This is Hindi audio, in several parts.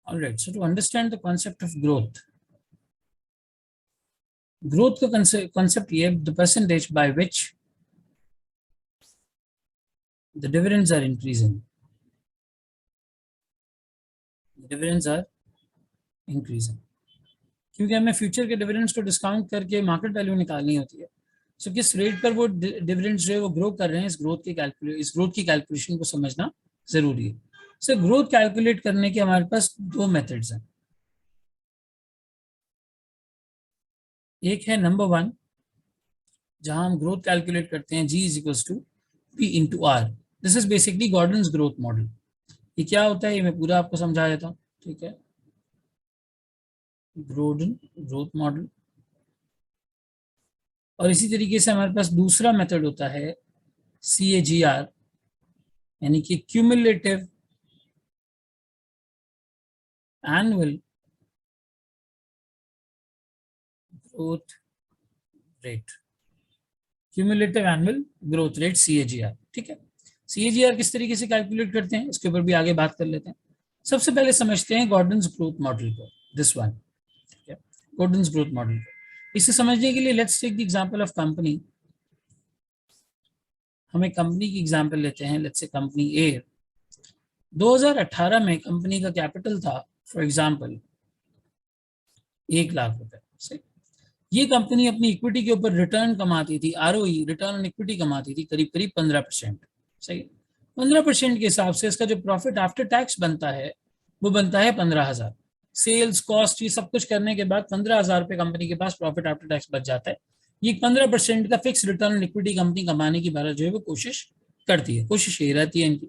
All right, so to understand the concept of growth का concept ये the percentage by which the dividends are increasing. The dividends are increasing क्योंकि हमें फ्यूचर के डिविडेंड्स को डिस्काउंट करके मार्केट वैल्यू निकालनी होती है. सो किस रेट पर वो डिविडेंड्स जो है वो ग्रो कर रहे हैं, इस ग्रोथ की कैलकुलेशन को समझना जरूरी है. सो ग्रोथ कैलकुलेट करने के हमारे पास दो मेथड्स हैं. एक है नंबर 1 जहां हम ग्रोथ कैलकुलेट करते हैं G is equals to P into R. This is basically Gordon's growth model. ये क्या होता है ये मैं पूरा आपको समझा देता हूँ. ठीक है, गॉर्डन ग्रोथ मॉडल. और इसी तरीके से हमारे पास दूसरा मेथड होता है CAGR यानी कि cumulative annual growth rate. Cumulative annual growth rate CAGR. ठीक है, CAGR किस तरीके से कैलकुलेट करते हैं इसके ऊपर भी आगे बात कर लेते हैं. सबसे पहले समझते हैं गॉर्डन्स ग्रोथ मॉडल को. This one, Gordon's growth model को. इसे समझने के लिए let's take the example of company. हम एक कंपनी की एग्जांपल लेते हैं. लेट्स से कंपनी ए. 2018 में कंपनी का कैपिटल था फॉर एग्जांपल 1 लाख रुपए से. ये कंपनी अपनी इक्विटी के ऊपर रिटर्न कमाती थी, ROE रिटर्न ऑन इक्विटी कमाती थी करीब करीब 15%. सही, 15% के हिसाब से इसका जो प्रॉफिट आफ्टर टैक्स बनता है वो बनता है 15,000. सेल्स कॉस्ट ये सब कुछ करने के बाद 15,000 रुपये कंपनी के पास प्रॉफिट आफ्टर टैक्स बच जाता है. ये 15% का fix return on equity company कमाने की बार जो है वो कोशिश करती है. कोशिश ये रहती है इनकी.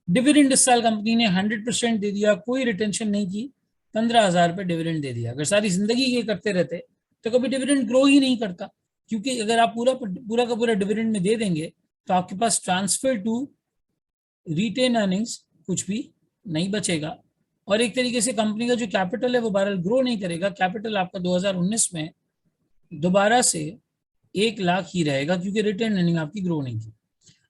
डिविडेंड इस साल कंपनी ने 100% दे दिया, कोई रिटेंशन नहीं की, 15,000 रुपये डिविडेंड दे दिया. अगर सारी जिंदगी ये करते रहते तो कभी डिविडेंड ग्रो ही नहीं करता. क्योंकि अगर आप पूरा का पूरा डिविडेंड में दे देंगे तो आपके पास ट्रांसफर टू रिटेन अर्निंग्स कुछ भी नहीं बचेगा. और एक तरीके से कंपनी का जो कैपिटल है वो बहरहाल ग्रो नहीं करेगा. कैपिटल आपका 2019 में दोबारा से 1 लाख ही रहेगा क्योंकि रिटेन अर्निंग आपकी ग्रो नहीं की.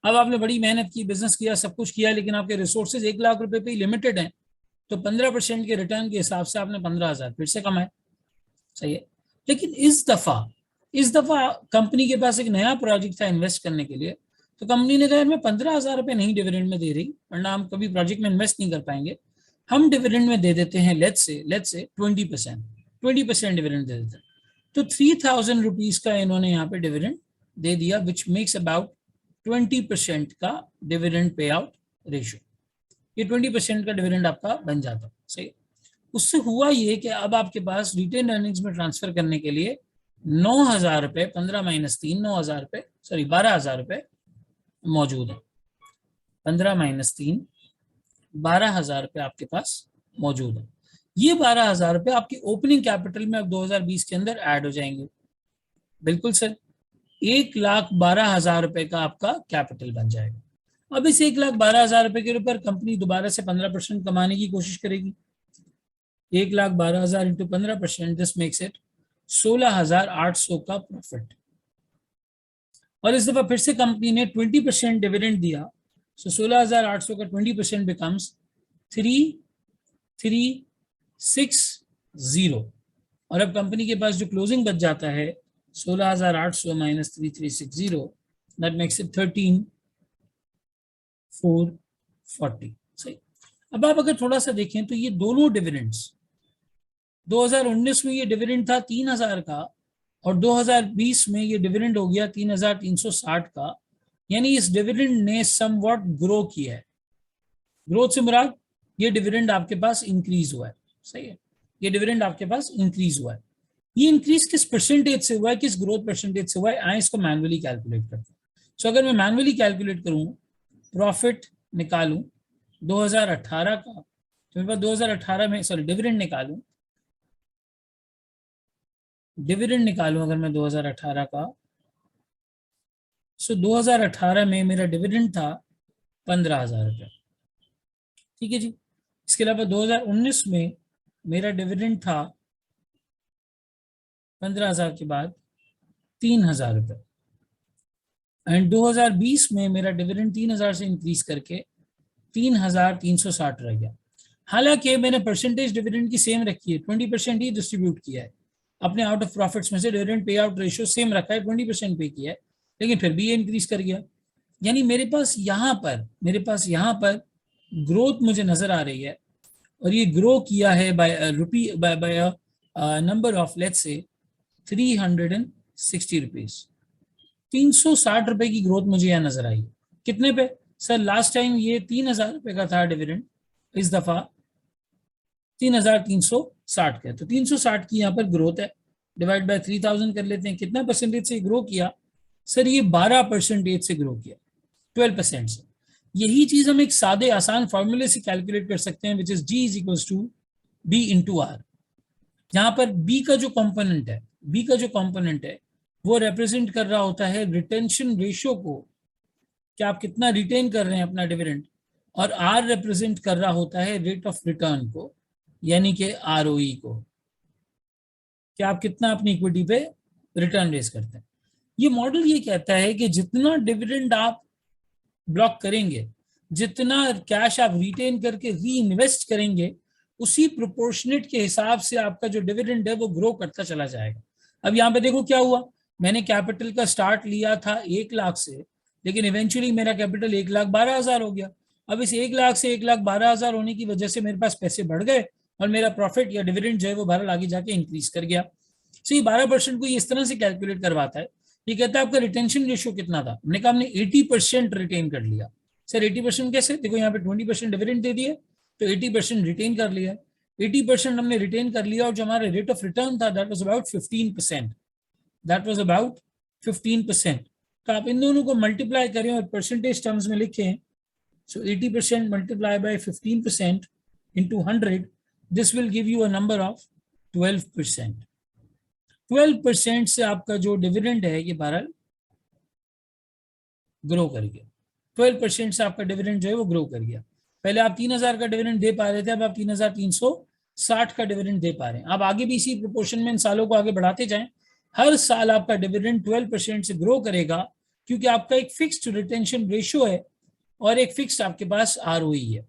अब आपने बड़ी मेहनत की, बिजनेस किया, सब कुछ किया, लेकिन आपके रिसोर्सेज 1 लाख रुपए पे ही लिमिटेड हैं. तो 15% के रिटर्न के हिसाब से आपने 15,000 फिर से कमाए. सही है, लेकिन इस दफा कंपनी के पास एक नया प्रोजेक्ट था इन्वेस्ट करने के लिए. तो कंपनी ने कहा मैं 15,000 रुपये नहीं डिविडेंड में दे रही, वरना हम कभी प्रोजेक्ट में इन्वेस्ट नहीं कर पाएंगे. हम डिविडेंड में दे देते हैं लेट्स से 20% डिविडेंड दे देते हैं. तो 3,000 रुपीज का इन्होंने यहाँ पे डिविडेंड दे दिया, विच मेक्स अबाउट 20% का डिविडेंड पे आउट रेशियो. ये 20% का डिविडेंड आपका बन जाता. सही. उससे हुआ ये कि अब आपके पास रिटेन अर्निंग्स में ट्रांसफर करने के लिए 9,000 रुपये, 15 माइनस 3, 9,000 रुपये, सॉरी 12,000 रुपये मौजूद है. 15 माइनस 3, 12,000 रुपये आपके पास मौजूद है. ये 12,000 रुपये आपकी ओपनिंग कैपिटल में अब 2020 के अंदर ऐड हो जाएंगे. बिल्कुल सर, 1,12,000 रुपये का आपका कैपिटल बन जाएगा. अब इस 1,12,000 रुपये के ऊपर कंपनी दोबारा से 15% कमाने की कोशिश करेगी. 1,12,000 इंटू 15%, दिस मेक्स इट 16,800 का प्रॉफिट. और इस दफा फिर से कंपनी ने 20% डिविडेंड दिया. सो 16,800 का 20% बिकम्स 3,360. और अब कंपनी के पास जो क्लोजिंग बच जाता है 16,800 माइनस 3,360, दैट मेक्स इट 13,440. सही. अब आप अगर थोड़ा सा देखें तो ये दोनों डिविडेंड्स 2019 में ये डिविडेंड था 3,000 का और 2020 में ये डिविडेंड हो गया 3,360 का. यानी इस डिविडेंड ने समवॉट ग्रो किया है. ग्रोथ से मुराद ये डिविडेंड आपके पास इंक्रीज हुआ है. सही है, ये डिविडेंड आपके पास इंक्रीज हुआ है. ये इंक्रीज किस परसेंटेज से हुआ है, किस ग्रोथ परसेंटेज से हुआ है, आए इसको मैनुअली कैलकुलेट करते हैं. सो अगर मैं मैनुअली कैलकुलेट करूं, प्रॉफिट निकालूं 2018 का, तो मेरे पास 2018 में डिविडेंड निकालूं अगर मैं 2018 का, सो 2018 में मेरा डिविडेंड था 15,000 रुपये. ठीक है जी. इसके अलावा 2019 में मेरा डिविडेंड था 15,000 के बाद 3,000 रुपये. एंड 2020 में मेरा डिविडेंड 3,000 से इंक्रीज करके 3,360 रह गया. हालांकि मैंने परसेंटेज डिविडेंड की सेम रखी है, 20% ही डिस्ट्रीब्यूट किया है अपने आउट ऑफ प्रॉफिट्स में से, dividend pay out ratio same रखा है, 20% पे किया है, लेकिन फिर भी ये इंक्रीज कर गया। यानी मेरे पास यहाँ पर ग्रोथ मुझे नजर आ रही है, और ये ग्रो किया है by rupee by number of lets से 360 रुपीज, 360 रुपए की ग्रोथ मुझे यहाँ नजर आई। कितने पे सर? लास्ट टाइम ये 3000 रुपए का था डिविडेंड, इस दफा 3360 का। तो 360 की यहाँ पर ग्रोथ है, डिवाइड बाय 3000 कर लेते हैं, कितना परसेंटेज से ग्रो किया? सर ये 12% से ग्रो किया, 12% से। यही चीज हम एक सादे आसान फॉर्मूले से कैलकुलेट कर सकते हैं, which is G is equal to B into R. जहां पर बी का जो कंपोनेंट है वो रिप्रेजेंट कर रहा होता है रिटेंशन रेशियो को, कि आप कितना रिटेन कर रहे हैं अपना डिविडेंड, और आर रिप्रेजेंट कर रहा होता है रेट ऑफ रिटर्न को, यानी कि आरओई को, कि आप कितना अपनी इक्विटी पे रिटर्न रेज करते हैं। ये मॉडल ये कहता है कि जितना डिविडेंड आप ब्लॉक करेंगे, जितना कैश आप रिटेन करके री इन्वेस्ट करेंगे, उसी प्रोपोर्शनेट के हिसाब से आपका जो डिविडेंड है वो ग्रो करता चला जाएगा। अब यहाँ पे देखो क्या हुआ, मैंने कैपिटल का स्टार्ट लिया था 1 लाख से, लेकिन इवेंचुअली मेरा कैपिटल 1,12,000 हो गया। अब इस 1 लाख से 1,12,000 होने की वजह से मेरे पास पैसे बढ़ गए, और मेरा प्रॉफिट या डिविडेंड जो है वो बहरहाल आगे जाके इंक्रीज कर गया। सो ये 12% को इस तरह से कैलकुलेट करवाता है। ये कहता है आपका रिटेंशन रेशियो कितना था? हमने कहा हमने 80% रिटेन कर लिया। सर 80% कैसे? देखो यहाँ पे 20% डिविडेंड दे दिए, तो 80% रिटेन कर लिया। 80% हमने रिटेन कर लिया, और जो हमारा रेट ऑफ रिटर्न था दैट वाज अबाउट 15%, तो आप इन दोनों को मल्टीप्लाई करें और परसेंटेज टर्म्स में लिखें। सो 80% multiply by 15% into 100, this will give you a number of 12%। 12% से आपका जो डिविडेंड है ये बहरहाल ग्रो कर गया। 12% से आपका डिविडेंड जो है वो ग्रो कर गया। पहले आप 3000 का डिविडेंड दे पा रहे थे, अब आप 3360 का डिविडेंड दे पा रहे हैं। आप आगे भी इसी प्रोपोर्शन में इन सालों को आगे बढ़ाते जाएं, हर साल आपका डिविडेंड 12% से ग्रो करेगा, क्योंकि आपका एक फिक्स्ड रिटेंशन रेशियो है और एक फिक्स्ड आपके पास आरओई है।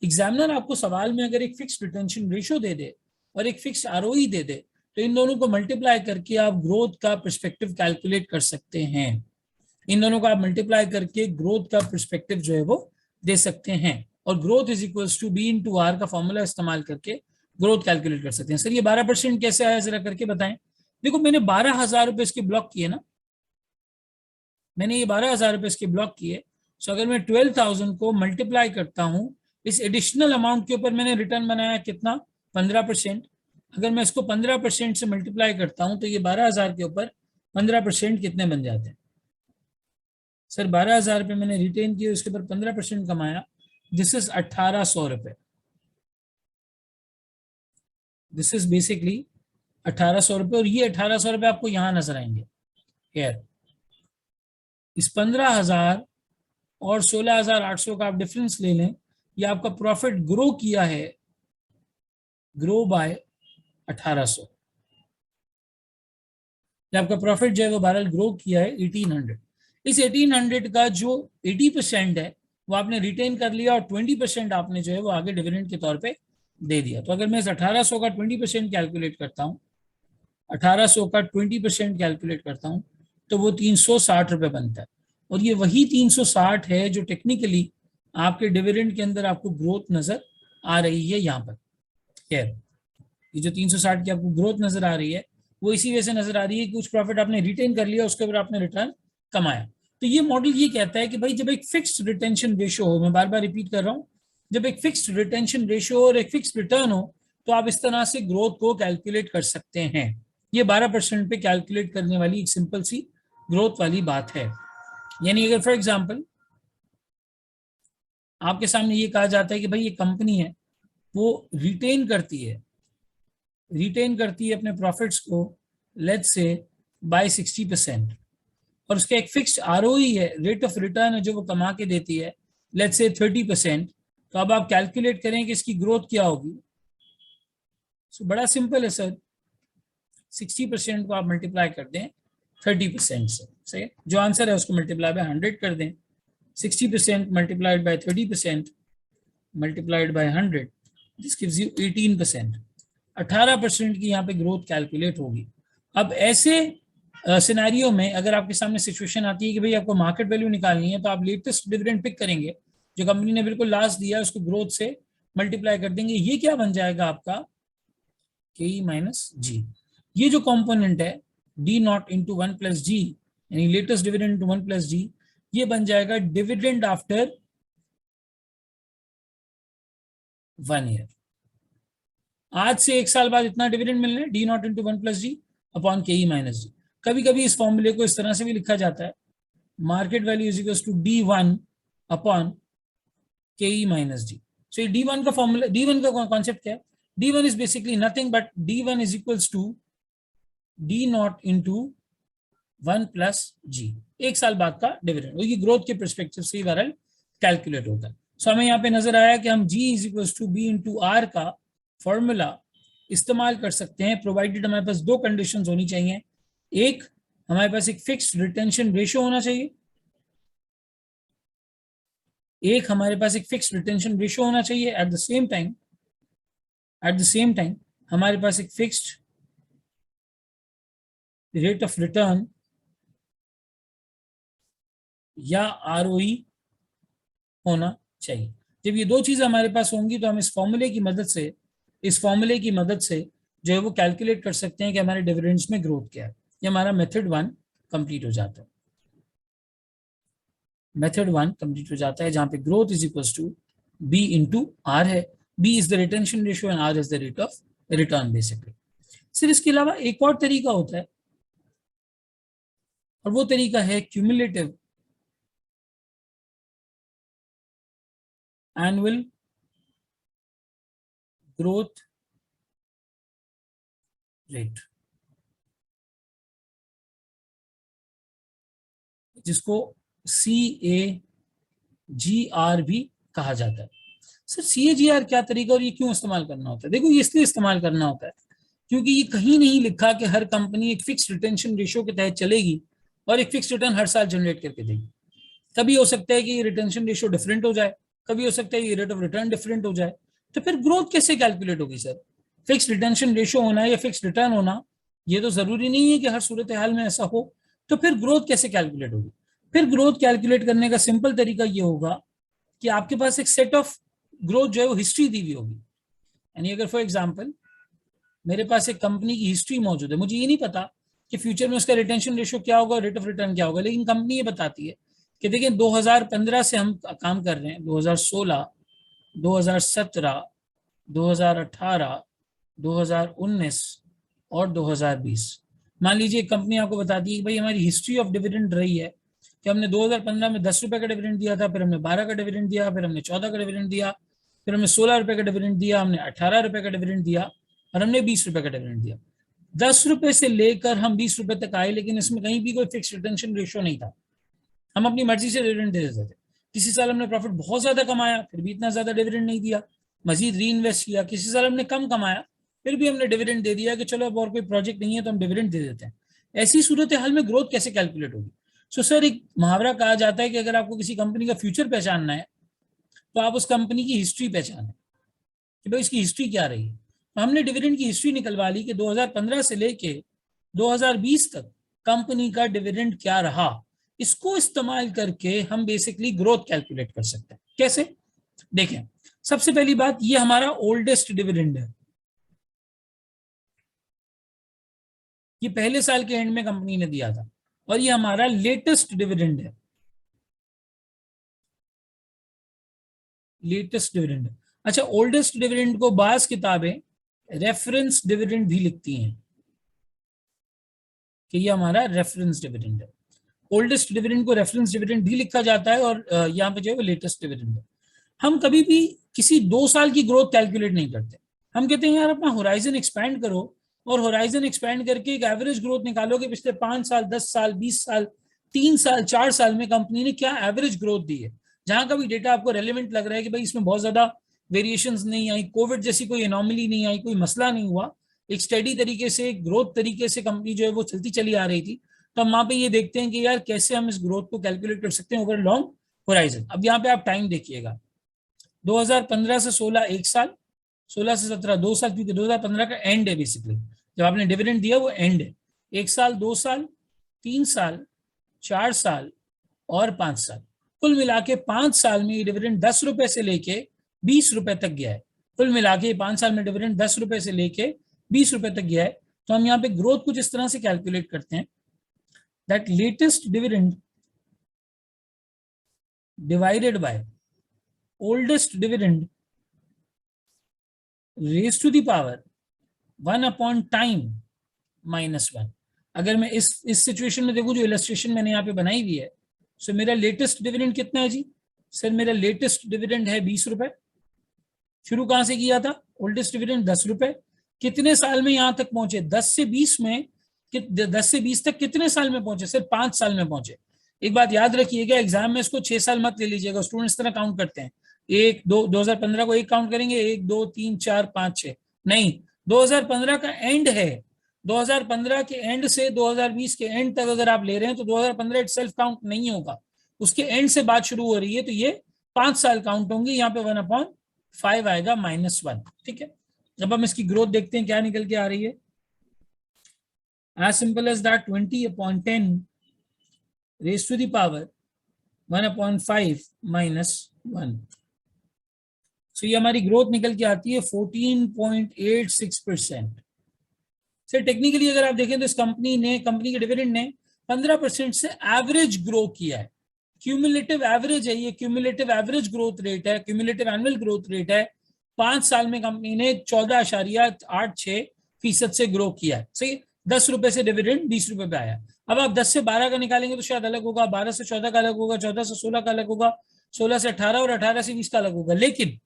एग्जामिनर आपको सवाल में अगर एक फिक्स्ड रिटेंशन रेशियो दे दे और एक फिक्स्ड आरओई दे दे, तो इन दोनों को मल्टीप्लाई करके आप ग्रोथ का पर्सपेक्टिव कैलकुलेट कर सकते हैं। इन दोनों को आप मल्टीप्लाई करके ग्रोथ का पर्सपेक्टिव जो है वो दे सकते हैं, और growth is equals to B into R का फॉर्मूला इस्तेमाल करके ग्रोथ कैलकुलेट कर सकते हैं। सर ये 12% कैसे आया, जरा करके बताएं। देखो मैंने 12,000 रुपए इसके ब्लॉक किए ना, मैंने ये 12,000 रुपए इसके ब्लॉक किए। सो अगर मैं 12,000 को मल्टीप्लाई करता हूं इस एडिशनल अमाउंट के ऊपर, मैंने रिटर्न बनाया कितना? 15%। अगर मैं इसको 15% से मल्टीप्लाई करता हूं तो ये 12,000 के ऊपर 15% कितने बन जाते हैं? सर 12,000 रुपये मैंने रिटेन किए, उसके ऊपर 15% कमाया, दिस इज 1,800 रुपये। दिस इज बेसिकली 1,800 रुपये, और ये 1,800 रुपये आपको यहां नजर आएंगे। यार इस 15,000 और 16,800 का आप डिफरेंस ले लें, ये आपका प्रॉफिट ग्रो किया है, ग्रो बाय 1,800। आपका प्रॉफिट जो है वो बहरहाल ग्रो किया है 1,800। इस 1,800 का जो 80% है वो आपने रिटेन कर लिया, और 20% आपने जो है वो आगे डिविडेंड के तौर पे दे दिया। तो अगर मैं इस 1,800 का 20% कैलकुलेट करता हूँ, 1,800 का 20% कैलकुलेट करता हूँ, तो वो 360 रुपये बनता है। और ये वही 360 है जो टेक्निकली आपके डिविडेंड के अंदर आपको ग्रोथ नजर आ रही है। यहाँ पर खैर ये जो 360 की आपको ग्रोथ नजर आ रही है वो इसी वजह से नजर आ रही है कि कुछ प्रॉफिट आपने रिटेन कर लिया, उसके ऊपर आपने रिटर्न कमाया। तो ये मॉडल ये कहता है कि भाई जब एक फिक्स्ड रिटेंशन रेशियो हो, मैं बार बार रिपीट कर रहा हूँ, जब एक फिक्स्ड रिटेंशन रेशियो और एक फिक्स्ड रिटर्न हो, तो आप इस तरह से ग्रोथ को कैलकुलेट कर सकते हैं। ये 12% पे कैलकुलेट करने वाली एक सिंपल सी ग्रोथ वाली बात है। यानी अगर फॉर एग्जाम्पल आपके सामने ये कहा जाता है कि भाई ये कंपनी है वो रिटेन करती है अपने प्रॉफिट्स को लेट्स से बाय 60%, और उसका एक फिक्स्ड आरओई है, रेट ऑफ रिटर्न है जो वो कमा के देती है, लेट्स से 30%। तो अब आप कैलकुलेट करें कि इसकी ग्रोथ क्या होगी। सो बड़ा सिंपल है सर, 60% को आप मल्टीप्लाई कर दें 30% से, सही, जो आंसर है उसको मल्टीप्लाई बाय 100 कर दें। 60% multiplied by 30% multiplied by 100, this gives you 18%। 18% की यहाँ पे ग्रोथ कैलकुलेट होगी। अब ऐसे सिनेरियो में अगर आपके सामने सिचुएशन आती है कि भाई आपको मार्केट वैल्यू निकालनी है, तो आप लेटेस्ट डिविडेंड पिक करेंगे जो कंपनी ने बिल्कुल लास्ट दिया, उसको ग्रोथ से मल्टीप्लाई कर देंगे। ये क्या बन जाएगा आपका के माइनस जी। ये जो कंपोनेंट है डी नॉट इंटू 1+G, यानी लेटेस्ट डिविडेंड इंटू 1+G, ये बन जाएगा डिविडेंड आफ्टर 1 ईयर। आज से 1 साल बाद इतना डिविडेंड मिलना है, D not into 1+G upon K minus जी। कभी कभी इस फॉर्मूले को इस तरह से भी लिखा जाता है, market value is equal to D1 upon K minus G. So D1 का फॉर्मूला, D1 का कॉन्सेप्ट क्या है? D1 is basically nothing but D1 is equals to D not into 1+G। 1 साल बाद का डिविडेंड, वो ग्रोथ के परस्पेक्टिव से बहरहाल कैलकुलेट होता है। सो हमें यहाँ पे नजर आया कि हम G is equals to B into R का फॉर्मूला इस्तेमाल कर सकते हैं, प्रोवाइडेड हमारे पास 2 कंडीशंस होनी चाहिए। एक, हमारे पास एक फिक्स्ड रिटेंशन रेशियो होना चाहिए, एक हमारे पास एक फिक्स्ड रिटेंशन रेशियो होना चाहिए। एट द सेम टाइम हमारे पास एक फिक्स्ड रेट ऑफ रिटर्न या ROE होना चाहिए। जब ये 2 चीजें हमारे पास होंगी तो हम इस फॉर्मूले की मदद से जो है वो कैलकुलेट कर सकते हैं कि हमारे डिविडेंड्स में ग्रोथ क्या है। ये हमारा मेथड 1 कंप्लीट हो जाता है। जहां पे growth is equal to B into R है। B is the retention ratio and R is the rate of return basically. सिर्फ इसके अलावा एक और तरीका होता है, और वो तरीका है क्यूमुलेटिव एनुअल ग्रोथ रेट, जिसको CAGR भी कहा जाता है। सर CAGR क्या तरीका और ये क्यों इस्तेमाल करना होता है? देखो, ये इसलिए इस्तेमाल करना होता है क्योंकि ये कहीं नहीं लिखा कि हर कंपनी एक फिक्स रिटेंशन रेशियो के तहत चलेगी और एक फिक्स रिटर्न हर साल जनरेट करके देगी। कभी हो सकता है कि ये रिटेंशन रेशियो डिफरेंट हो जाए, कभी हो सकता है ये रेट ऑफ रिटर्न डिफरेंट हो जाए। तो फिर ग्रोथ कैसे कैलकुलेट होगी सर? फिक्स रिटेंशन रेशियो होना या फिक्स रिटर्न होना, ये तो जरूरी नहीं है कि हर सूरत हाल में ऐसा हो। तो फिर ग्रोथ कैसे कैलकुलेट होगी? फिर ग्रोथ कैलकुलेट करने का सिंपल तरीका ये होगा कि आपके पास एक सेट ऑफ ग्रोथ जो है वो हिस्ट्री दी हुई होगी। यानी अगर फॉर एग्जाम्पल मेरे पास एक कंपनी की हिस्ट्री मौजूद है, मुझे ये नहीं पता कि फ्यूचर में उसका रिटेंशन रेशियो क्या होगा, रेट ऑफ रिटर्न क्या होगा, लेकिन कंपनी ये बताती है कि देखिए 2015 से हम काम कर रहे हैं, 2016, 2017, 2018, 2019 और 2020। मान लीजिए कंपनी आपको बताती है कि भाई हमारी हिस्ट्री ऑफ डिविडेंड रही है कि हमने 2015 में 10 रुपए का डिविडेंड दिया था, फिर हमने 12 का डिविडेंड दिया, फिर हमने 14 का डिविडेंड दिया, फिर हमने 16 रुपए का डिविडेंड दिया, हमने 18 रुपए का डिविडेंड दिया और हमने 20 रुपए का डिविडेंड दिया। 10 रुपए से लेकर हम 20 रुपए तक आए, लेकिन इसमें कहीं भी कोई फिक्स रिटेंशन रेशियो नहीं था। हम अपनी मर्जी से डिविडेंड दे देते थे। किसी साल हमने प्रॉफिट बहुत ज्यादा कमाया, फिर भी इतना ज्यादा डिविडेंड नहीं दिया, मजीद री इन्वेस्ट किया। किसी साल हमने कम कमाया, फिर भी हमने डिविडेंड दे दिया कि चलो अब और कोई प्रोजेक्ट नहीं है तो हम डिविडेंड दे देते हैं। ऐसी सूरत हाल में ग्रोथ कैसे कैलकुलेट होगी? सो सर, एक मुहावरा कहा जाता है कि अगर आपको किसी कंपनी का फ्यूचर पहचानना है तो आप उस कंपनी की हिस्ट्री पहचानें कि भाई इसकी हिस्ट्री क्या रही है। तो हमने डिविडेंड की हिस्ट्री निकलवा ली कि 2015 से लेके 2020 तक कंपनी का डिविडेंड क्या रहा। इसको इस्तेमाल करके हम बेसिकली ग्रोथ कैलकुलेट कर सकते हैं। कैसे? देखें, सबसे पहली बात, ये हमारा ओल्डेस्ट डिविडेंड है। ये पहले साल के एंड में कंपनी ने दिया था, और ये हमारा लेटेस्ट डिविडेंड है। अच्छा, ओल्डेस्ट डिविडेंड को बास किताबें रेफरेंस डिविडेंड भी लिखती हैं कि ये हमारा रेफरेंस डिविडेंड है। ओल्डेस्ट डिविडेंड को रेफरेंस डिविडेंड भी लिखा जाता है, और यहाँ पे जो है वो लेटेस्ट डिविडेंड है। हम कभी भी किसी 2 साल की ग्रोथ कैलकुलेट नहीं करते। हम कहते हैं यार अपना होराइजन एक्सपैंड करो, और होराइजन एक्सपैंड करके एक एवरेज ग्रोथ निकालो कि पिछले 5 साल, 10 साल, 20 साल, 3 साल, 4 साल में कंपनी ने क्या एवरेज ग्रोथ दी है। जहां का भी डेटा आपको रेलिवेंट लग रहा है कि भाई इसमें बहुत ज्यादा वेरिएशंस नहीं आई, कोविड जैसी कोई एनॉमली नहीं आई, कोई मसला नहीं हुआ, एक स्टेडी तरीके से, ग्रोथ तरीके से कंपनी जो है वो चलती चली आ रही थी, तो हम वहां पे ये देखते हैं कि यार कैसे हम इस ग्रोथ को कैलकुलेट कर सकते हैं ओवर लॉन्ग होराइजन। अब यहाँ पे आप टाइम देखिएगा, 2015 से 16 1 साल, 16 से 17 2 साल, क्योंकि 2015 का एंड है बेसिकली, जब आपने डिविडेंड दिया वो एंड है। 1 साल, 2 साल, 3 साल, 4 साल और 5 साल, कुल मिला के 5 साल में ये डिविडेंड 10 रुपए से लेके 20 रुपए तक गया है। कुल मिला के 5 साल में डिविडेंड 10 रुपए से लेके 20 रुपए तक गया है। तो हम यहाँ पे ग्रोथ कुछ इस तरह से कैलकुलेट करते हैं, that latest dividend divided by oldest dividend raise to the power 1 upon time -1। अगर मैं इस सिचुएशन में देखूं, जो इलस्ट्रेशन मैंने यहाँ पे बनाई हुई है, सो मेरा लेटेस्ट डिविडेंड कितना है जी? सर मेरा लेटेस्ट डिविडेंड है 20 रुपए। शुरू कहां से किया था? ओल्डेस्ट डिविडेंड 10 रुपए। कितने साल में यहां तक पहुंचे? 10 से 20 में, 10 से 20 तक कितने साल में पहुंचे? सिर्फ 5 साल में पहुंचे। एक बात याद रखिएगा, एग्जाम में इसको 6 साल मत ले लीजिएगा, स्टूडेंट्स तरह काउंट करते हैं, 1 2 2015 को 1 काउंट करेंगे, 1 2 3 4 5 6, नहीं, 2015 का एंड है। 2015 के एंड से 2020 के एंड तक अगर आप ले रहे हैं तो 2015 इटसेल्फ काउंट नहीं होगा, उसके एंड से बात शुरू हो रही है, तो ये 5 साल काउंट होंगे। यहाँ पे 1/5 आएगा -1। ठीक है, जब हम इसकी ग्रोथ देखते हैं क्या निकल के आ रही है, as simple as that 20/10 raise to the power 1/5 -1। So ये हमारी ग्रोथ निकल के आती है 14.86%। सर टेक्निकली अगर आप देखें तो इस कंपनी के डिविडेंड ने 15% से एवरेज ग्रो किया है। क्यूमुलेटिव एवरेज है ये, क्यूमुलेटिव एवरेज ग्रोथ रेट है, क्यूमुलेटिव एनुअल ग्रोथ रेट है। 5 साल में कंपनी ने 14.86% से ग्रो किया है। सही, 10 रुपए से डिविडेंड 20 रुपए पे आया। अब आप 10 से 12 का निकालेंगे तो शायद अलग होगा, 12 से 14 का अलग होगा, 14 से 16 का अलग होगा, 16 से 18 और 18 से 20 का अलग होगा। लेकिन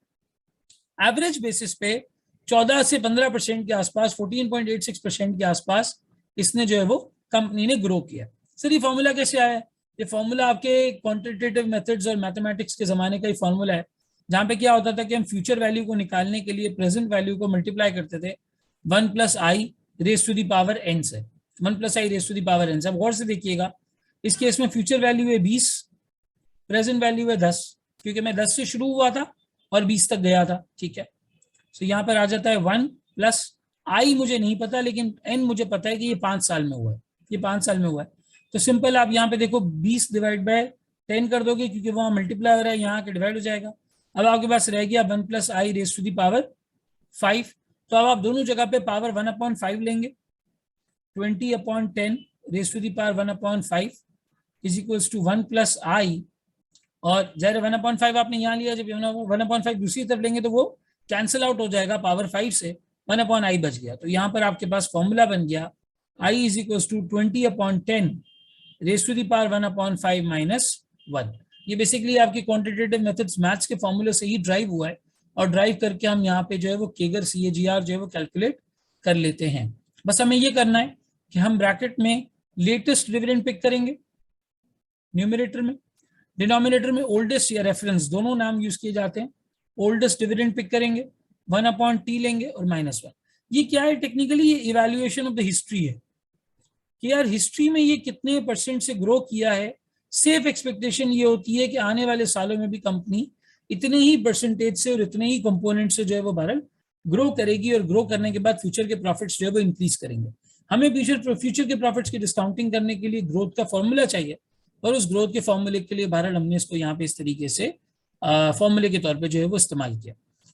एवरेज बेसिस पे 14 से 15% के आसपास, 14.86% के आसपास इसने जो है वो कंपनी ने ग्रो किया। सर ये फॉर्मूला कैसे आया? ये फॉर्मूला आपके क्वांटिटेटिव मेथड्स और मैथमेटिक्स के जमाने का ही फॉर्मूला है, जहां पे क्या होता था कि हम फ्यूचर वैल्यू को निकालने के लिए प्रेजेंट वैल्यू को मल्टीप्लाई करते थे 1 + i raise to the power n से, 1 + i raise to the power n से। अब गौर से देखिएगा, इस केस में फ्यूचर वैल्यू है 20, प्रेजेंट वैल्यू है 10, क्योंकि मैं 10 से शुरू हुआ था और 20 तक गया था। ठीक है, तो यहाँ पर आ जाता है 1 + i, मुझे नहीं पता लेकिन n मुझे पता है कि ये 5 साल में हुआ है, ये 5 साल में हुआ है। तो सिंपल आप यहाँ पे देखो 20 / 10 कर दोगे, क्योंकि वहां मल्टीप्लाई हो रहा है, यहाँ के डिवाइड हो जाएगा। अब आपके पास रह गया 1 + i raise to the power 5। तो अब आप दोनों जगह पे पावर 1/5 लेंगे, 20/10 raise to the power 1/5 is equals to 1 + i, और जरा 1/5 आपने यहाँ लिया, जब 1/5 दूसरी तरफ लेंगे तो वो कैंसिल आउट हो जाएगा, पावर 5 से 1/i बच गया। तो यहाँ पर आपके पास फॉर्मूला बन गया i is equals to 20/10 raise to the power 1/5 -1। ये बेसिकली आपकी क्वांटिटेटिव मेथड्स मैथ्स के फॉर्मूले से ही ड्राइव हुआ है, और ड्राइव करके हम यहाँ पे जो है वो केगर CAGR जो है वो कैलकुलेट कर लेते हैं। बस हमें ये करना है कि हम ब्रैकेट में लेटेस्ट डिविडेंड पिक करेंगे न्यूमरेटर में, डिनोमिनेटर में ओल्डेस्ट या रेफरेंस दोनों नाम यूज किए जाते हैं। ओल्डेस्ट डिविडेंड पिक करेंगे, 1/t लेंगे और -1। ये क्या है? टेक्निकली ये इवैल्यूएशन ऑफ द हिस्ट्री है कि यार हिस्ट्री में ये कितने % से ग्रो किया है। सेफ एक्सपेक्टेशन ये होती है कि आने वाले सालों में भी कंपनी इतने ही % से और इतने ही कंपोनेंट से जो है वो बहरहाल ग्रो करेगी, और ग्रो करने के बाद फ्यूचर के प्रॉफिट्स जो है वो इंक्रीज करेंगे। हमें फ्यूचर के प्रॉफिट्स की डिस्काउंटिंग करने के लिए ग्रोथ का फॉर्मूला चाहिए, और उस ग्रोथ के फॉर्मूले के लिए बहरहाल हमने इसको यहाँ पे इस तरीके से फॉर्मूले के तौर पे जो है वो इस्तेमाल किया।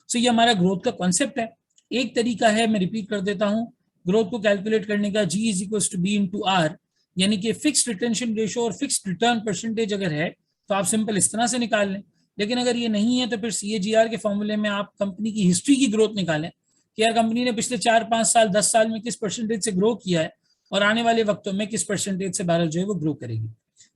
सो ये हमारा ग्रोथ का कॉन्सेप्ट है। एक तरीका है, मैं रिपीट कर देता हूँ, ग्रोथ को कैलकुलेट करने का, G = B × R, यानी कि फिक्स्ड रिटेंशन रेशो और फिक्स्ड रिटर्न % अगर है तो आप सिंपल इस तरह से निकाल लें। लेकिन अगर ये नहीं है तो फिर CAGR के फॉर्मूले में आप कंपनी की हिस्ट्री की ग्रोथ निकालें कि यार कंपनी ने पिछले 4-5 साल 10 साल में किस % से ग्रो किया है, और आने वाले वक्तों में किस % से बहरहाल जो है वो ग्रो करेगी।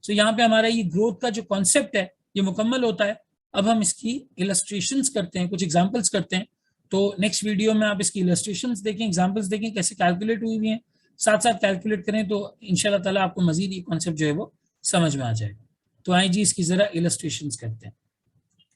सो यहाँ पे हमारा ये ग्रोथ का जो कॉन्सेप्ट है ये मुकम्मल होता है। अब हम इसकी इलस्ट्रेशंस करते हैं, कुछ एग्जांपल्स करते हैं। तो नेक्स्ट वीडियो में आप इसकी इलस्ट्रेशंस देखें, एग्जांपल्स देखें कैसे कैलकुलेट हुई हैं, साथ साथ कैलकुलेट करें, तो इंशाल्लाह ताला आपको मजीद ये कॉन्सेप्ट जो है वो समझ में आ जाएगा। तो आइए जी इसकी जरा इलस्ट्रेशंस करते हैं।